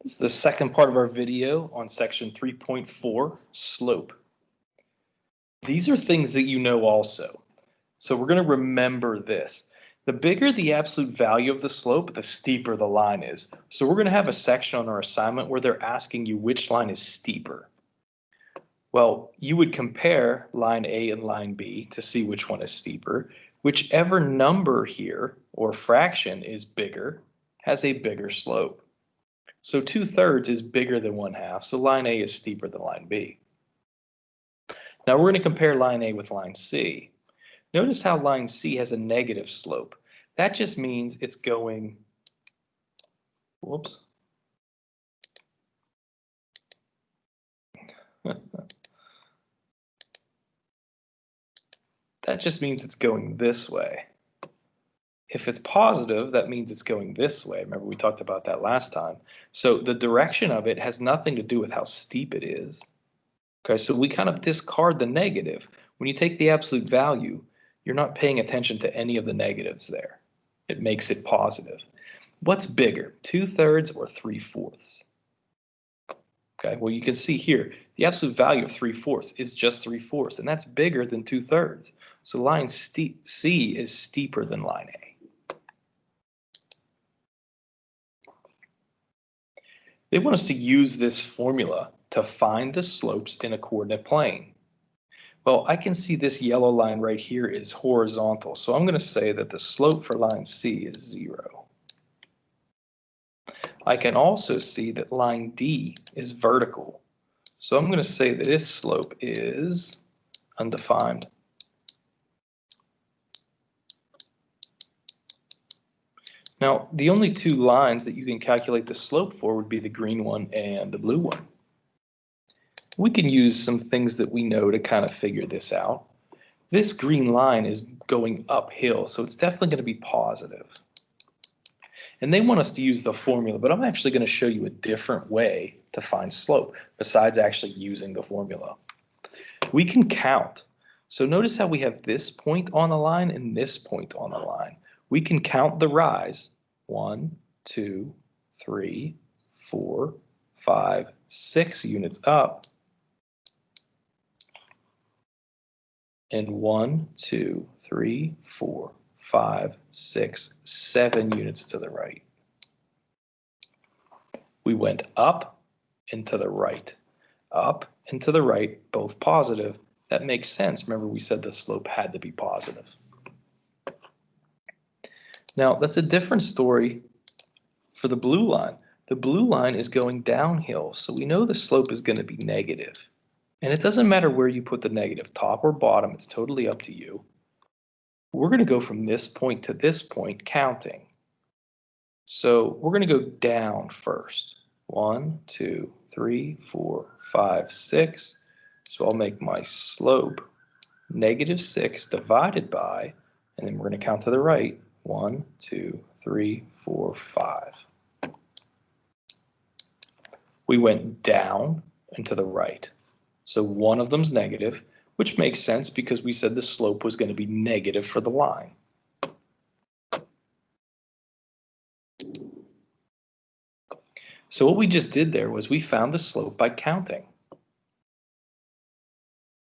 This is the second part of our video on section 3.4, slope. These are things that you know also. So we're going to remember this. The bigger the absolute value of the slope, the steeper the line is. So we're going to have a section on our assignment where they're asking you which line is steeper. Well, you would compare line A and line B to see which one is steeper. Whichever number here, or fraction, is bigger, has a bigger slope. So 2/3 is bigger than 1/2, so line A is steeper than line B. Now we're going to compare line A with line C. Notice how line C has a negative slope. That just means it's going, whoops. That just means it's going this way. If it's positive, that means it's going this way. Remember, we talked about that last time. So the direction of it has nothing to do with how steep it is. Okay, so we kind of discard the negative. When you take the absolute value, you're not paying attention to any of the negatives there. It makes it positive. What's bigger, 2/3 or 3/4? Okay, well, you can see here, the absolute value of 3/4 is just 3/4, and that's bigger than 2/3. So line C is steeper than line A. They want us to use this formula to find the slopes in a coordinate plane. Well, I can see this yellow line right here is horizontal, so I'm going to say that the slope for line C is 0. I can also see that line D is vertical, so I'm going to say that its slope is undefined. Now, the only two lines that you can calculate the slope for would be the green one and the blue one. We can use some things that we know to kind of figure this out. This green line is going uphill, so it's definitely going to be positive. And they want us to use the formula, but I'm actually going to show you a different way to find slope besides actually using the formula. We can count. So notice how we have this point on the line and this point on the line. We can count the rise. 1, 2, 3, 4, 5, 6 units up. And 1, 2, 3, 4, 5, 6, 7 units to the right. We went up and to the right. Up and to the right, both positive. That makes sense. Remember, we said the slope had to be positive. Now, that's a different story for the blue line. The blue line is going downhill, so we know the slope is going to be negative. And it doesn't matter where you put the negative, top or bottom, it's totally up to you. We're going to go from this point to this point counting. So we're going to go down first. 1, 2, 3, 4, 5, 6. So I'll make my slope -6 divided by, and then we're going to count to the right. 1, 2, 3, 4, 5. We went down and to the right. So one of them's negative, which makes sense because we said the slope was going to be negative for the line. So what we just did there was we found the slope by counting.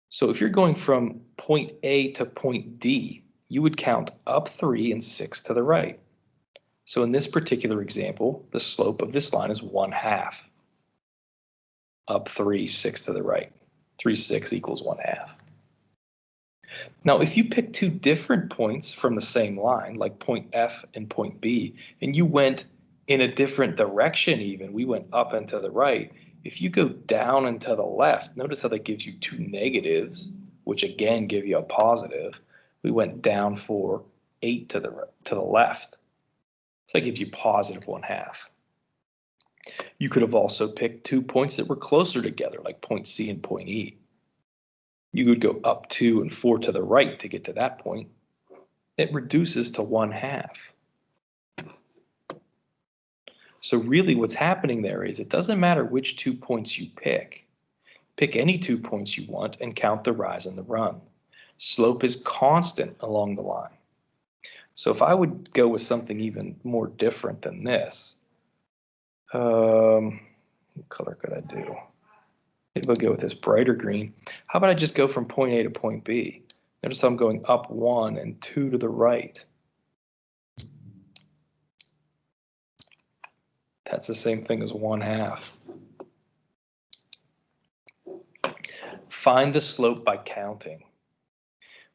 So if you're going from point A to point D, you would count up 3 and 6 to the right. So in this particular example, the slope of this line is 1/2. Up 3, 6 to the right. 3, 6 equals 1/2. Now, if you pick two different points from the same line, like point F and point B, and you went in a different direction even, we went up and to the right, if you go down and to the left, notice how that gives you two negatives, which again give you a positive. We went down for 8 to the left. So that gives you positive 1/2. You could have also picked 2 points that were closer together, like point C and point E. You would go up 2 and 4 to the right to get to that point. It reduces to 1/2. So really what's happening there is it doesn't matter which 2 points you pick. Pick any 2 points you want and count the rise and the run. Slope is constant along the line. So if I would go with something even more different than this, what color could I do? Maybe we'll go with this brighter green. How about I just go from point A to point B? Notice I'm going up 1 and 2 to the right. That's the same thing as 1/2. Find the slope by counting.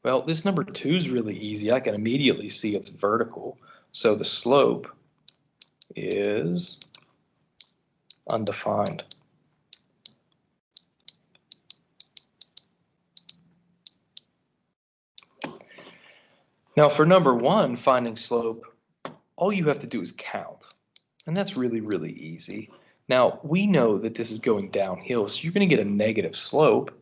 Well, this number 2 is really easy. I can immediately see it's vertical. So the slope is undefined. Now for number 1, finding slope, all you have to do is count. And that's really, really easy. Now we know that this is going downhill, so you're going to get a negative slope.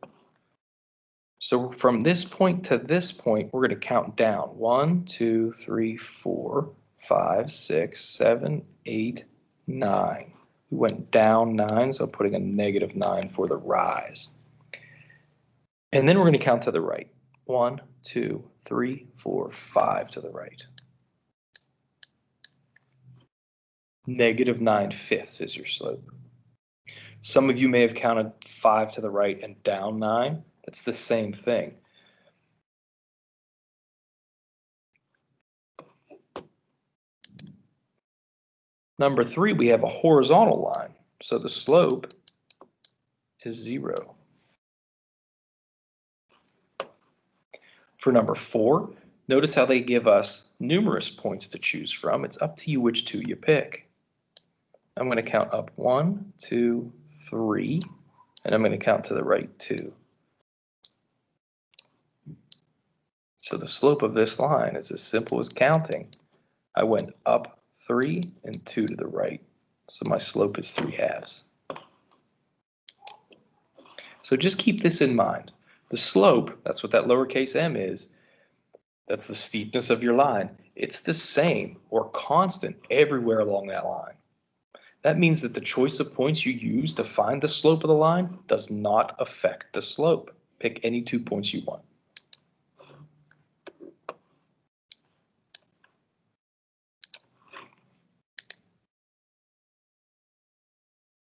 So from this point to this point, we're going to count down. 1, 2, 3, 4, 5, 6, 7, 8, 9. We went down 9, so putting a negative 9 for the rise. And then we're going to count to the right. 1, 2, 3, 4, 5 to the right. Negative 9/5 is your slope. Some of you may have counted 5 to the right and down 9. That's the same thing. Number 3, we have a horizontal line, so the slope is 0. For number 4, notice how they give us numerous points to choose from. It's up to you which 2 you pick. I'm going to count up 1, 2, 3, and I'm going to count to the right 2. So the slope of this line is as simple as counting. I went up 3 and 2 to the right. So my slope is 3/2. So just keep this in mind. The slope, that's what that lowercase m is. That's the steepness of your line. It's the same or constant everywhere along that line. That means that the choice of points you use to find the slope of the line does not affect the slope. Pick any 2 points you want.